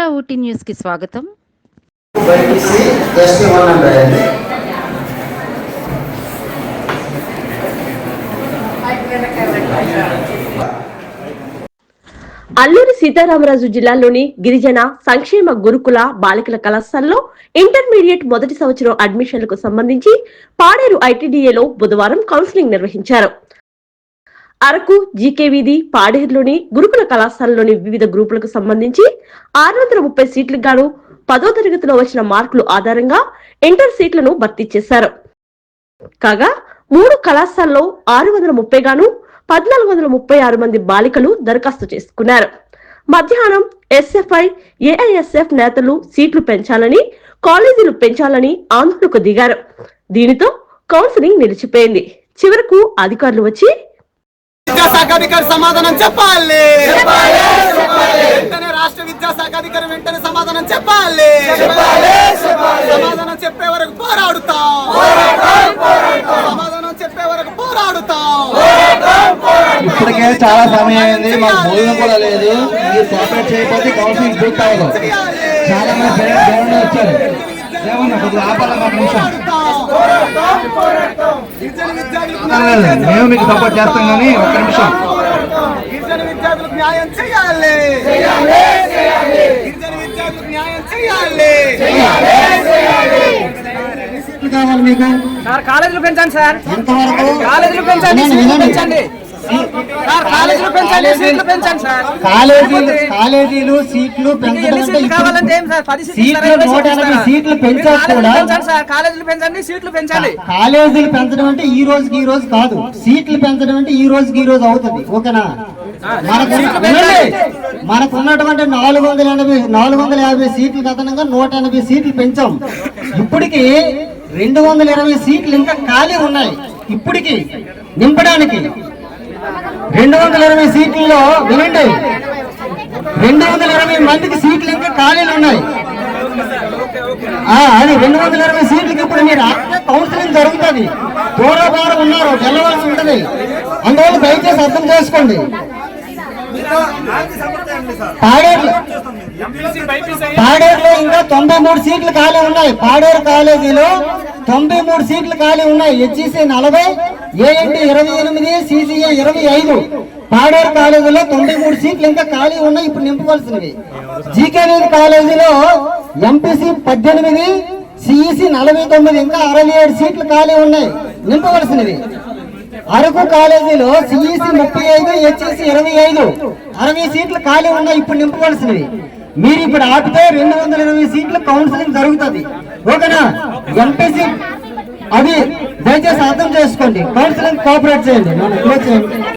మన ఊటీ న్యూస్ కి స్వాగతం. అల్లూరి సీతారామరాజు జిల్లాలోని గిరిజన సంక్షేమ గురుకుల బాలికల కళాశాలలో ఇంటర్మీడియట్ మొదటి సంవత్సరం అడ్మిషన్లకు సంబంధించి పాడేరు ఐటీడీఏలో బుధవారం కౌన్సిలింగ్ నిర్వహించారు. అరకు, జీకే వీధి, పాడేరులోని గురుకుల కళాశాలలోని వివిధ గ్రూపులకు సంబంధించి 630 సీట్లకు గాను 10వ తరగతిలో వచ్చిన మార్కులు ఆధారంగా ఇంటర్ సీట్లను భర్తీ చేశారు. కాగా 3 కళాశాలలో 630 గాను 1436 మంది బాలికలు దరఖాస్తు చేసుకున్నారు. మధ్యాహ్నం ఎస్ఎఫ్ఐ, ఏఐఎస్ఎఫ్ నేతలు సీట్లు పెంచాలని, కాలేజీలు పెంచాలని ఆందోళనకు దిగారు. దీనితో కౌన్సిలింగ్ నిలిచిపోయింది. చివరకు అధికారులు వచ్చి విద్యాశాఖాధికారి సమాధానం చెప్పాలి, వెంటనే రాష్ట్ర విద్యాశాఖాధికారి వెంటనే సమాధానం చెప్పాలి, సమాధానం చెప్పే వరకు పోరాడుతాం, సమాధానం చెప్పే వరకు పోరాడుతాం. ఇప్పటికే చాలా సమయం అయింది, మాకు భోజనం కూడా లేదు. మీరు కోఆపరేట్ చేయకపోతే కౌన్సిలింగ్ పూర్తి అవ్వదు. చాలా మంది పేరెంట్స్ వచ్చారు. మేము మీకు సపోర్ట్ చేస్తాం కానీ ఒక్క నిమిషం. గిరిజన విద్యార్థులకు న్యాయం చేయాలి, గిరిజన విద్యార్థులకు న్యాయం చేయాలి. కావాలి మీకు కాలేజీలు పెంచండి సార్, ఎంతవరకు కాలేజీలు పెంచండి, సీట్లు పెంచండి సార్, కాలేజీలు పెంచండి, సీట్లు పెంచండి సార్. కాలేజీలు సీట్లు పెంచడం కావాలంటే ఏం సార్, 10 సీట్లు 180 సీట్లు పెంచాలి కూడా. సార్ కాలేజీలు పెంచండి, సీట్లు పెంచండి. కాలేజీలు పెంచడం అంటే ఈ రోజుకి ఈ రోజు కాదు, సీట్లు పెంచడం అంటే ఈ రోజుకి ఈ రోజు అవుతుంది. ఓకేనా? మనకు ఉన్నటువంటి 450 సీట్లు అదనంగా 180 సీట్లు పెంచాం. ఇప్పటికి 220 సీట్లు ఇంకా ఖాళీ ఉన్నాయి. ఇప్పటికి నింపడానికి 220 సీట్లలో వినండి, 220 మందికి సీట్లు ఇంకా ఖాళీలు ఉన్నాయి. అది 220 సీట్లకి ఇప్పుడు మీరు కౌన్సిలింగ్ జరుగుతుంది. దూరభారం ఉన్నారు, వెళ్ళవలసి ఉంటుంది. అందువల్ల దయచేసి అర్థం చేసుకోండి. పాడేరులో ఇంకా 93 సీట్లు ఖాళీ ఉన్నాయి. పాడేరు కాలేజీలో 93 సీట్లు ఖాళీ ఉన్నాయి. HEC 40, ANT 28, CCA 25. పాడేరు కాలేజీలో 93 సీట్లు ఇంకా ఖాళీ ఉన్నాయి, ఇప్పుడు నింపవలసినవి. జీకే కాలేజీలో ఎంపీసీ 18, సిఈసి 49, ఇంకా 67 సీట్లు ఖాళీ ఉన్నాయి, నింపవలసినవి. అరకు కాలేజీలో సిఈసి 35, హెచ్ఈసి 25, 60 సీట్లు ఖాళీ ఉన్నాయి, ఇప్పుడు నింపవలసినవి. మీరు ఇప్పుడు ఆపితే 220 సీట్లు కౌన్సిలింగ్ జరుగుతుంది. ఓకేనా? ఎంపీసీ అది దయచేసి అర్థం చేసుకోండి. కౌన్సిలింగ్ కోఆపరేట్ చేయండి.